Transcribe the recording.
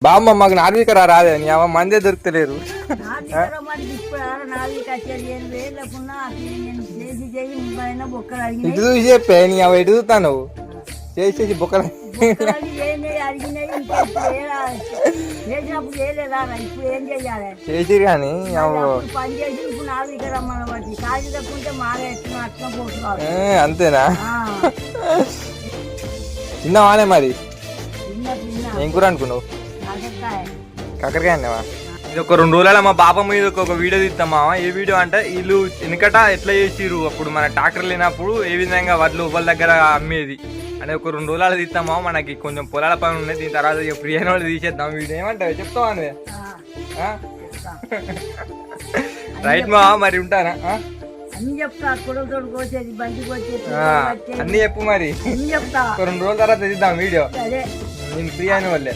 బామ్మ మాకు నార్వికరా రాదే నీ అమ్మ మందే దొరుకుతలేరు. ఇటు చూసి చెప్పే నీ అవ ఎటు చూస్తావు నువ్వు చేసేసి బొక్కలు చేసి కానీ అంతేనా? తిన్నావానే మరి? ఏం కూర అనుకున్నావు? కాకరకాయ అన్నావా? ఇది ఒక 2 రోజుల మా బాప మీద ఒక వీడియో తీస్తామా. ఏ వీడియో అంటే వీళ్ళు వెనకట ఎట్లా చేసిర్రు, అప్పుడు మన ట్రాక్టర్ లేనప్పుడు ఏ విధంగా వడ్లు వాళ్ళ దగ్గర అమ్మేది అని ఒక 2 రోజులు తీస్తామా. మనకి కొంచెం పొలాల పని ఉన్నాయి, దీని తర్వాత ఫ్రీ అయిన వాళ్ళు తీసేద్దాం వీడియో. ఏమంటావు చెప్తావా నువ్వే? రైట్ మా మరి ఉంటారా? అన్ని చెప్పు మరి. 2 రోజుల తర్వాత తీద్దాం వీడియో, నేను ఫ్రీ అయిన వాళ్ళే.